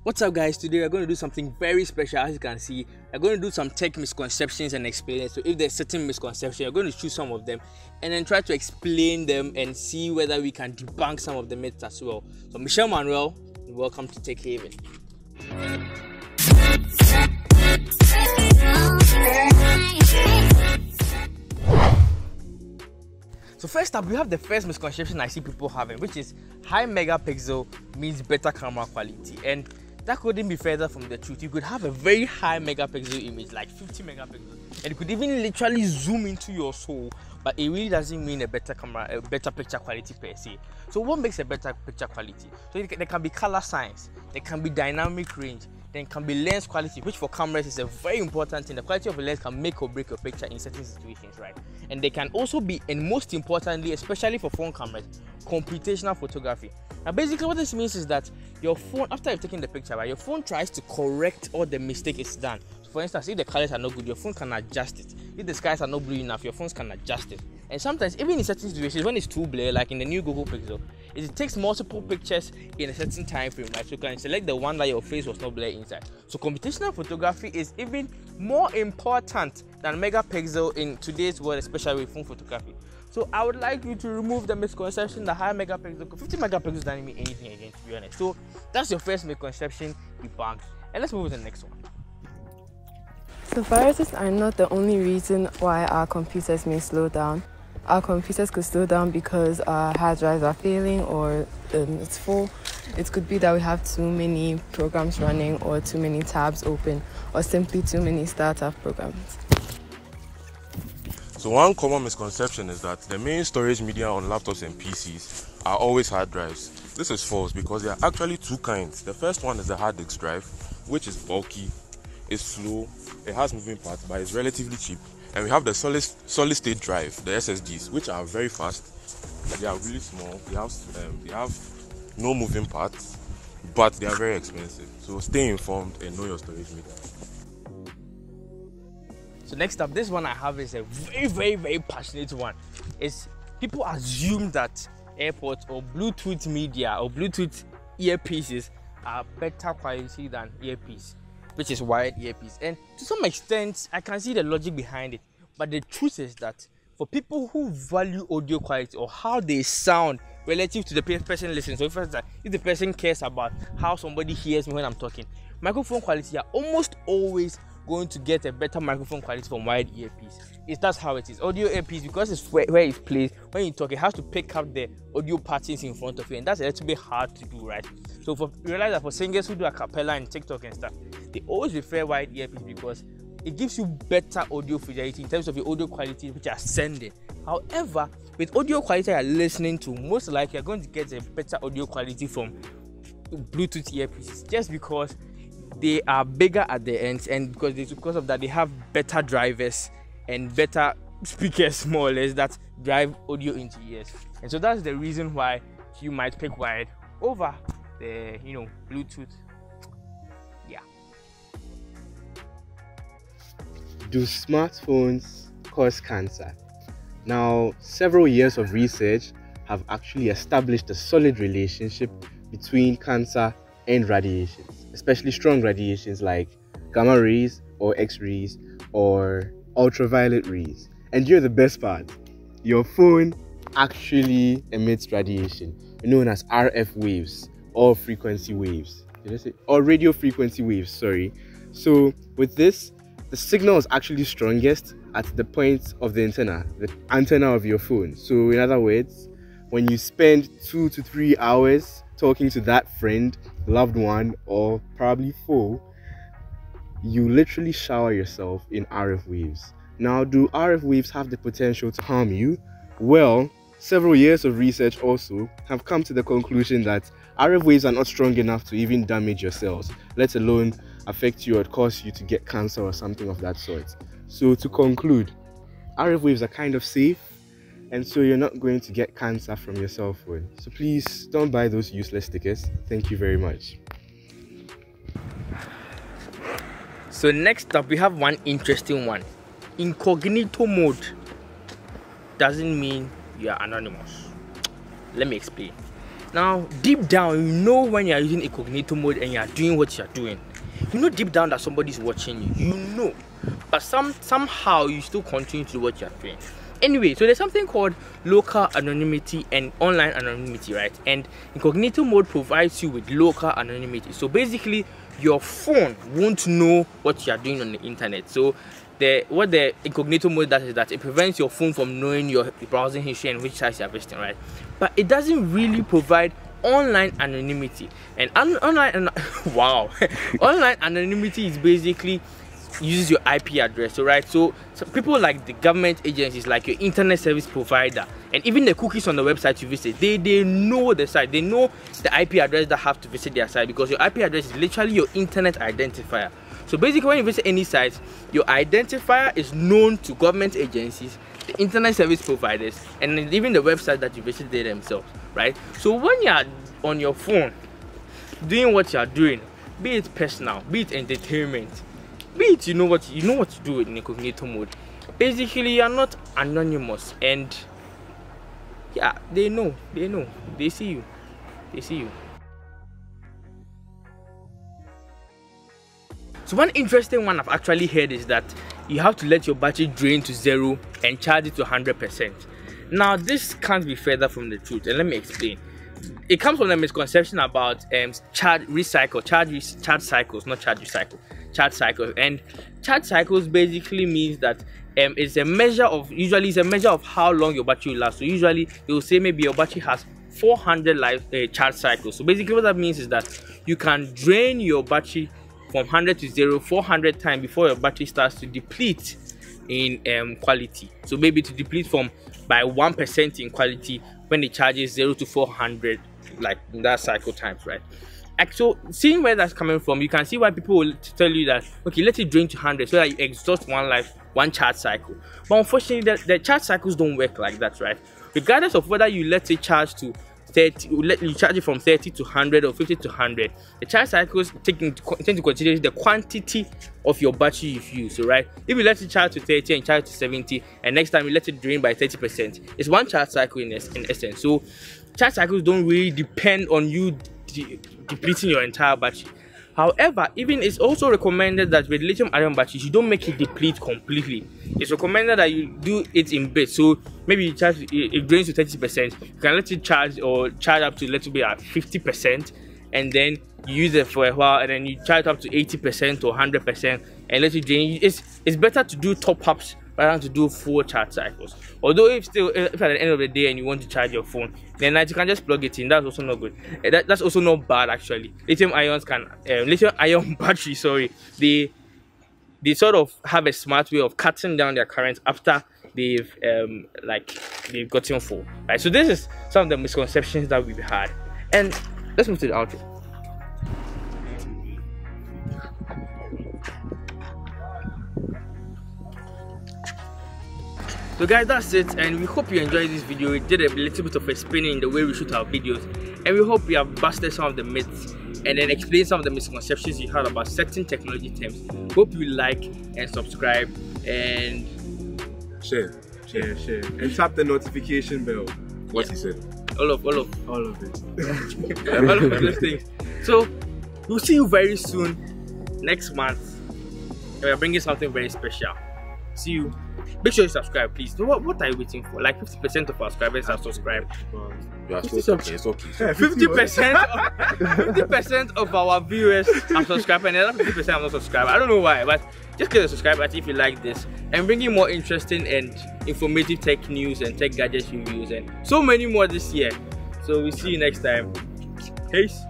What's up guys, today we're going to do something very special. As you can see, we're going to do some tech misconceptions and explain it. So if there's certain misconceptions, we're going to choose some of them and then try to explain them and see whether we can debunk some of the myths as well. So Michelle Manuel, welcome to Tech Haven. So first up, we have the first misconception I see people having, which is high megapixel means better camera quality, and that couldn't be further from the truth. You could have a very high megapixel image, like 50 megapixels, and it could even literally zoom into your soul, but it really doesn't mean a better camera, a better picture quality per se. So what makes a better picture quality? So there can be color science, there can be dynamic range, then can be lens quality, which for cameras is a very important thing. The quality of a lens can make or break your picture in certain situations, right? And they can also be, and most importantly, especially for phone cameras, computational photography. Now basically what this means is that your phone, after you've taken the picture, right, your phone tries to correct all the mistake it's done. So for instance, if the colors are not good, your phone can adjust it. If the skies are not blue enough, your phones can adjust it. And sometimes, even in certain situations, when it's too blurry, like in the new Google Pixel, it takes multiple pictures in a certain time frame, right? So you can select the one that your face was not blurred inside. So computational photography is even more important than megapixel in today's world, especially with phone photography. So I would like you to remove the misconception that high megapixel, 50 megapixels doesn't mean anything again, to be honest. So that's your first misconception debunked. And let's move to the next one. So viruses are not the only reason why our computers may slow down. Our computers could slow down because our hard drives are failing or it's full. It could be that we have too many programs running or too many tabs open or simply too many startup programs. So one common misconception is that the main storage media on laptops and PCs are always hard drives. This is false because there are actually two kinds. The first one is the hard disk drive, which is bulky, it's slow, it has moving parts, but it's relatively cheap. And we have the solid state drive, the SSDs, which are very fast. They are really small. They have no moving parts, but they are very expensive. So stay informed and know your storage media. So next up, this one I have is a very passionate one. Is people assume that AirPods or Bluetooth media or Bluetooth earpieces are better quality than earpiece, which is wired earpiece. And to some extent, I can see the logic behind it. But the truth is that for people who value audio quality or how they sound relative to the person listening, so if the person cares about how somebody hears me when I'm talking, microphone quality are almost always going to get a better microphone quality from wired earpiece. That's how it is. Audio earpiece, because it's where it's placed, when you talk, it has to pick up the audio patterns in front of you, and that's a little bit hard to do, right? So realize that for singers who do a cappella and TikTok and stuff, they always prefer wired earpiece because it gives you better audio fidelity in terms of your audio quality which are sending. However, with audio quality you're listening to, most likely you're going to get a better audio quality from Bluetooth earpieces, just because they are bigger at the ends, and because of that they have better drivers and better speakers, more or less, that drive audio into ears. And so that's the reason why you might pick wired over the Bluetooth. Yeah. Do smartphones cause cancer? Now, several years of research have actually established a solid relationship between cancer and radiations, especially strong radiations like gamma rays or X-rays or ultraviolet rays. And you're the best part, your phone actually emits radiation known as RF waves or frequency waves. Did I say? Or radio frequency waves, sorry. So with this, the signal is actually strongest at the point of the antenna of your phone. So in other words, when you spend 2 to 3 hours talking to that friend, loved one, or probably foe, you literally shower yourself in RF waves. Now, do RF waves have the potential to harm you? Well, several years of research also have come to the conclusion that RF waves are not strong enough to even damage your cells, let alone affect you or cause you to get cancer or something of that sort. So to conclude, RF waves are kind of safe, and so you're not going to get cancer from your cell phone. So please don't buy those useless stickers. Thank you very much. So next up, we have one interesting one. Incognito mode doesn't mean you are anonymous. Let me explain. Now, deep down, you know when you are using incognito mode and you are doing what you are doing. You know deep down that somebody's watching you. You know, but somehow you still continue to do what you are doing. Anyway, so there's something called local anonymity and online anonymity, right? And incognito mode provides you with local anonymity. So basically, your phone won't know what you are doing on the internet. So what the incognito mode does is that it prevents your phone from knowing your browsing history and which sites you are visiting, right? But it doesn't really provide online anonymity. And online anonymity is basically uses your IP address, so right? So people like the government agencies, like your internet service provider, and even the cookies on the website you visit, they know the site, they know the IP address that have to visit their site, because your IP address is literally your internet identifier. So basically, when you visit any site, your identifier is known to government agencies, the internet service providers, and even the website that you visit there themselves, right? So when you are on your phone doing what you are doing, be it personal, be it entertainment, be it you know what to do in incognito mode, basically you are not anonymous, and yeah, they know, they see you. So one interesting one I've actually heard is that you have to let your battery drain to 0 and charge it to 100%. Now this can't be further from the truth, and let me explain. It comes from the misconception about charge cycles. And charge cycles basically means that it's a measure of how long your battery will last. So usually they will say maybe your battery has 400 charge cycles. So basically what that means is that you can drain your battery from 100 to 0 400 times before your battery starts to deplete in quality. So maybe to deplete by 1% in quality when it charges 0 to 400, like in that cycle times, right? So seeing where that's coming from, you can see why people will tell you that, okay, let it drain to 100 so that you exhaust one charge cycle. But unfortunately, the charge cycles don't work like that, right? Regardless of whether you let it charge to 30, you charge it from 30 to 100 or 50 to 100, the charge cycles tend to consider the quantity of your battery you've used. So right, if you let it charge to 30 and charge to 70, and next time you let it drain by 30%, it's one charge cycle in essence. So charge cycles don't really depend on you depleting your entire battery. However, even it's also recommended that with lithium-ion batteries, you don't make it deplete completely. It's recommended that you do it in bits. So maybe it drains to 30%. You can let it charge up to a little bit at 50%, and then you use it for a while, and then you charge up to 80% or 100% and let it drain. It's better to do top-ups rather than to do full charge cycles. Although if at the end of the day and you want to charge your phone, then you can just plug it in. That's also not good. That's also not bad actually. Lithium-ion batteries, they sort of have a smart way of cutting down their current after they've gotten full. Right. So this is some of the misconceptions that we've had, and let's move to the outro. So guys, that's it, and we hope you enjoyed this video. We did a little bit of explaining in the way we shoot our videos, and we hope we have busted some of the myths and then explained some of the misconceptions you heard about certain technology terms. Hope you like and subscribe and share, and tap the notification bell. What he said. All of it. All of those things. So we'll see you very soon next month. We are bringing something very special. See you. Make sure you subscribe, please. So what are you waiting for? Like 50% of our subscribers have subscribed. You are still okay. It's okay. 50% of our viewers are subscribed, and the other 50% are not subscribed. I don't know why, but just click the subscribe button if you like this, and bringing more interesting and informative tech news and tech gadgets reviews and so many more this year. So we'll see you next time. Peace.